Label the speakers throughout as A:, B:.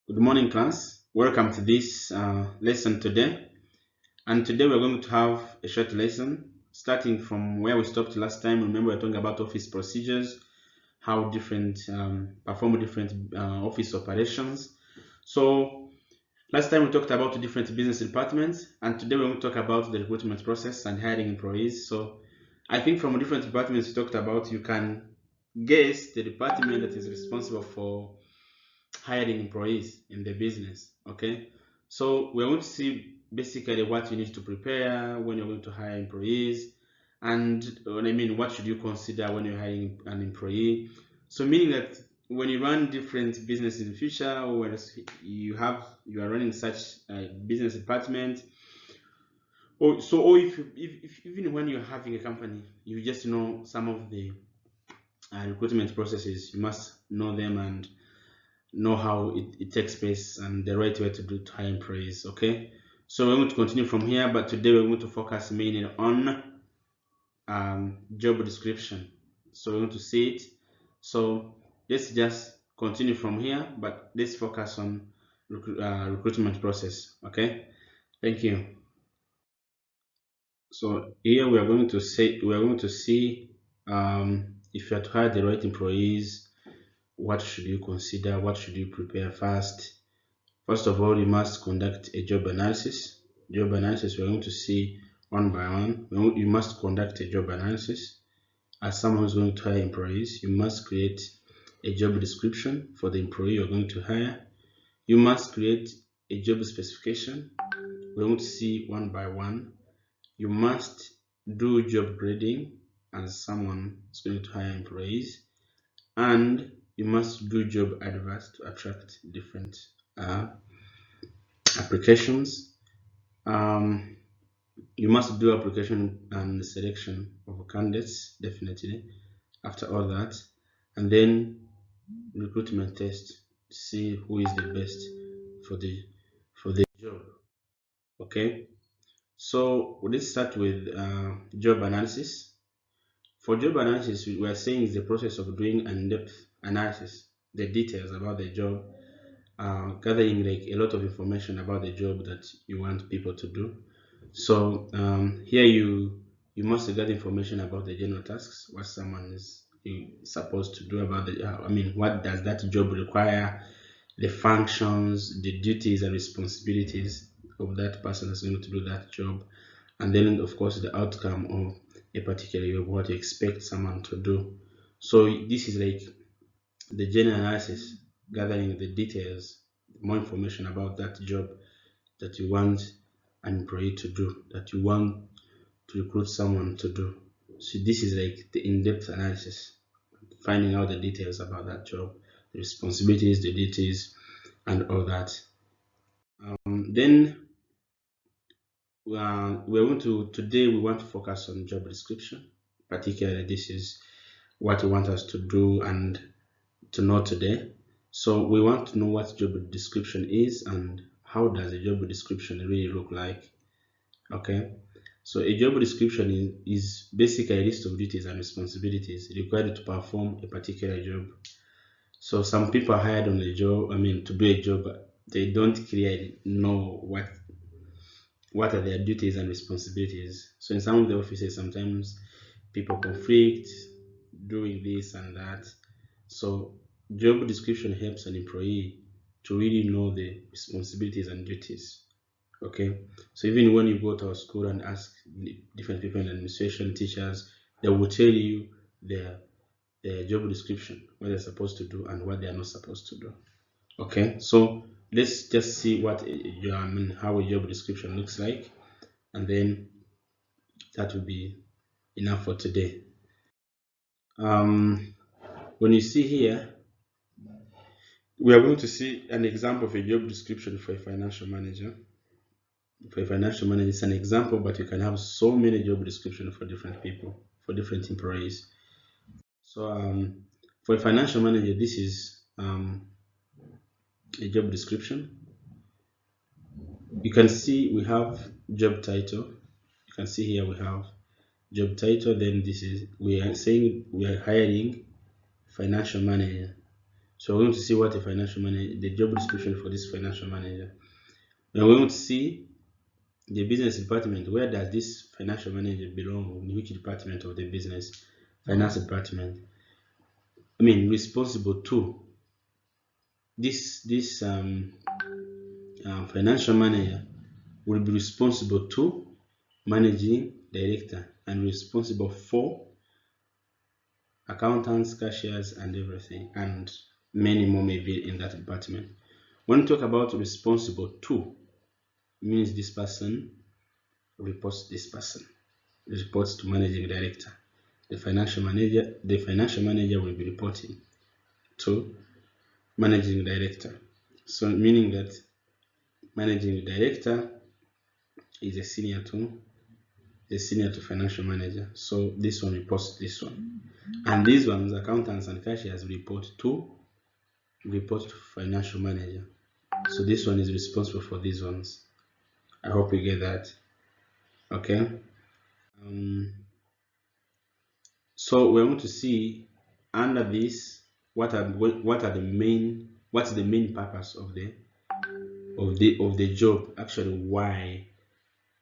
A: Good morning, class. Welcome to this lesson today. And today we're going to have a short lesson starting from where we stopped last time. Remember, we're talking about office procedures, how different perform different office operations. So last time we talked about different business departments, and today we're going to talk about the recruitment process and hiring employees. So I think from different departments we talked about, you can guess the department that is responsible for hiring employees in the business. Okay, so we're going to see basically what you need to prepare when you're going to hire employees, and what I mean, what should you consider when you're hiring an employee. So meaning that when you run different business in the future, or else you are running such a business department, or if even when you're having a company, you just know some of the recruitment processes, you must know them and know how it takes place and the right way to do to hire employees. Okay, so we're going to continue from here, but today we're going to focus mainly on job description. So we're going to see it. So let's just continue from here, but let's focus on recruitment process. Okay, thank you. So here we are going to see if you are to hire the right employees, what should you consider, what should you prepare first. First of all, you must conduct a job analysis. Job analysis, we're going to see one by one. You must conduct a job analysis. As someone who's going to hire employees, you must create a job description for the employee you're going to hire. You must create a job specification. We're going to see one by one. You must do job grading as someone who's going to hire employees. And you must do job adverts to attract different applications. Um, you must do application and selection of candidates, definitely, after all that, and then recruitment test to see who is the best for the job. Okay, so let's start with job analysis. For job analysis, we are saying is the process of doing an in-depth analysis, the details about the job, gathering like a lot of information about the job that you want people to do. So here you must gather information about the general tasks, what someone is supposed to do about the. I mean, what does that job require? The functions, the duties and responsibilities of that person that's going to do that job, and then of course the outcome of a particular job, what you expect someone to do. So this is like the general analysis, gathering the details, more information about that job that you want an employee to do, that you want to recruit someone to do. So this is like the in-depth analysis, finding out the details about that job, the responsibilities, the duties, and all that. Then we're going to today we want to focus on job description. Particularly, this is what we want us to do and to know today. So we want to know what job description is and how does a job description really look like. Okay, so a job description is basically a list of duties and responsibilities required to perform a particular job. So some people are hired on a job, I mean, to do a job, but they don't clearly know what are their duties and responsibilities. So in some of the offices, sometimes people conflict doing this and that. So job description helps an employee to really know the responsibilities and duties. Okay, so even when you go to a school and ask different people in administration, teachers, they will tell you their job description, what they're supposed to do and what they are not supposed to do. Okay, so let's just see I mean, how a job description looks like, and then that will be enough for today. Um, when you see here, we are going to see an example of a job description for a financial manager. For a financial manager, it's an example, but you can have so many job descriptions for different people, for different employees. So for a financial manager, this is a job description. You can see we have job title. You can see here we have job title. Then this is we are saying we are hiring financial manager. So we're going to see what a financial manager, the job description for this financial manager. We're going to see the business department. Where does this financial manager belong? In which department of the business? Finance department. I mean, responsible to this financial manager will be responsible to managing director and responsible for accountants, cashiers, and everything, and many more may be in that department. When we talk about responsible to, it means this person reports to this person, reports to managing director. The financial manager will be reporting to managing director. So meaning that managing director is a senior to financial manager. So this one reports to this one. And these ones, accountants and cashiers, report to financial manager. So this one is responsible for these ones. I hope you get that. Okay. So we're going to see under this what's the main purpose of the job. Actually, why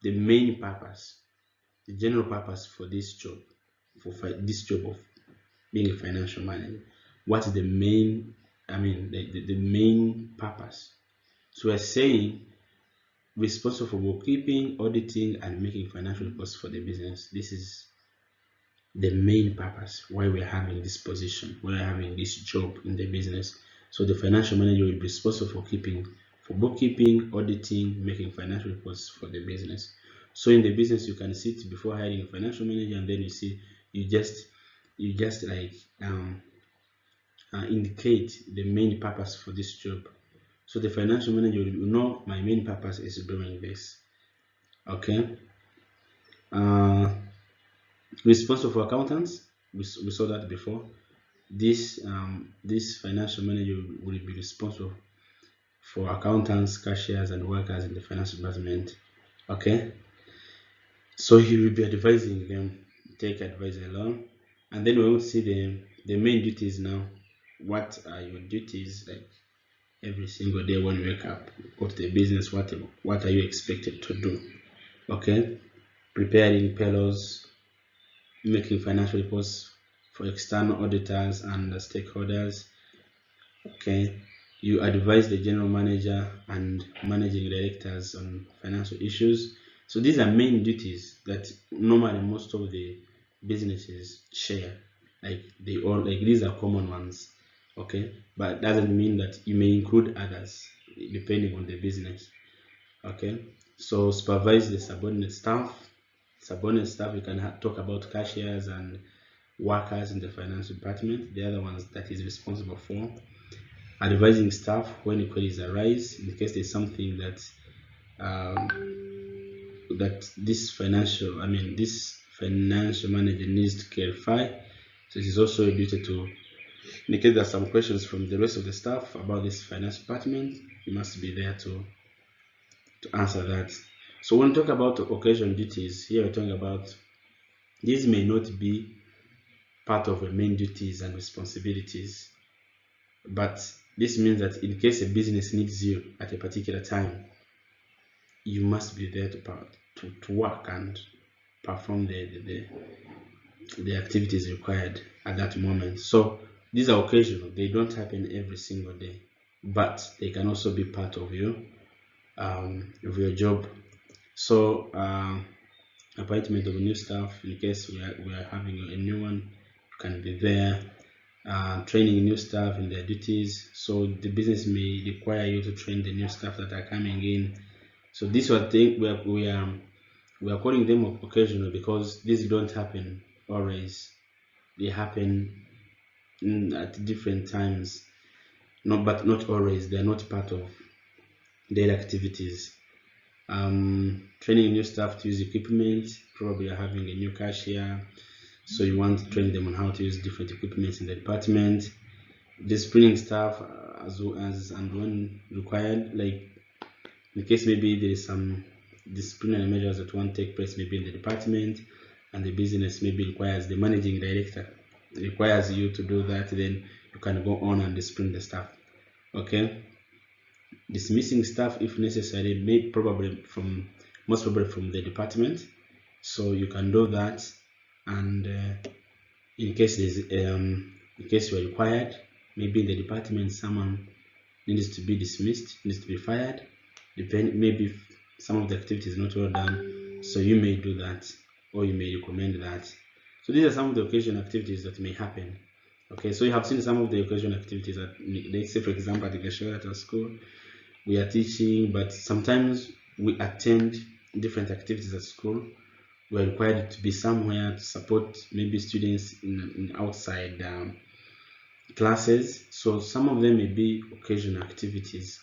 A: the main purpose, the general purpose for this job, this job of being a financial manager. What's the main? The main purpose. So we're saying responsible for bookkeeping, auditing, and making financial reports for the business. This is the main purpose why we're having this position, why we're having this job in the business. So the financial manager will be responsible for bookkeeping, auditing, making financial reports for the business. So in the business, you can sit before hiring a financial manager, and then you see you just like indicate the main purpose for this job. So the financial manager will know my main purpose is doing this. Okay. Responsible for accountants, we saw that before. This financial manager will be responsible for accountants, cashiers, and workers in the finance department. Okay. So he will be advising them, take advice along, and then we will see the main duties now. What are your duties like every single day when you wake up? Go to the business. What are you expected to do? Okay, preparing payrolls, making financial reports for external auditors and stakeholders. Okay, you advise the general manager and managing directors on financial issues. So these are main duties that normally most of the businesses share. Like these are common ones. Okay, but doesn't mean that you may include others depending on the business. Okay, so supervise the subordinate staff. Subordinate staff, you can talk about cashiers and workers in the finance department. The other ones that is responsible for advising staff when inquiries arise in case there's something that this financial manager needs to clarify. So it is also a duty to, in case there are some questions from the rest of the staff about this finance department, you must be there to answer that. So when we talk about occasion duties, here we're talking about these may not be part of the main duties and responsibilities, but this means that in case a business needs you at a particular time, you must be there to work and perform the activities required at that moment. So these are occasional. They don't happen every single day, but they can also be part of your job. So appointment of new staff, in case we are having a new one, you can be there. Training new staff in their duties. So the business may require you to train the new staff that are coming in. So these are things we are calling them occasional because these don't happen always. They happen at different times, but not always. They are not part of daily activities. Training new staff to use equipment. Probably you're having a new cashier, so you want to train them on how to use different equipment in the department. Disciplining staff as and when required, like in case maybe there is some disciplinary measures that want to take place maybe in the department and the business maybe requires, the managing director requires you to do that, then you can go on and disprint the staff. Okay, dismissing staff if necessary, most probably from the department, so you can do that. And in case you are required, maybe in the department someone needs to be dismissed, needs to be fired, maybe some of the activity is not well done, so you may do that, or you may recommend that. So these are some of the occasional activities that may happen. Okay, so you have seen some of the occasional activities that, let's say for example at the school we are teaching, but sometimes we attend different activities at school. We are required to be somewhere to support maybe students in outside classes. So some of them may be occasional activities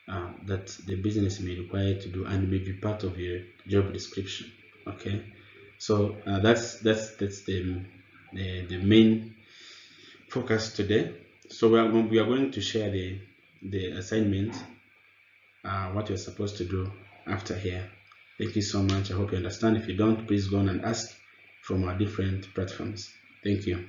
A: that the business may require to do and may be part of your job description. Okay, so that's the main focus today. So we are going to share the assignment, what you're supposed to do after here. Thank you so much. I hope you understand. If you don't, please go on and ask from our different platforms. Thank you.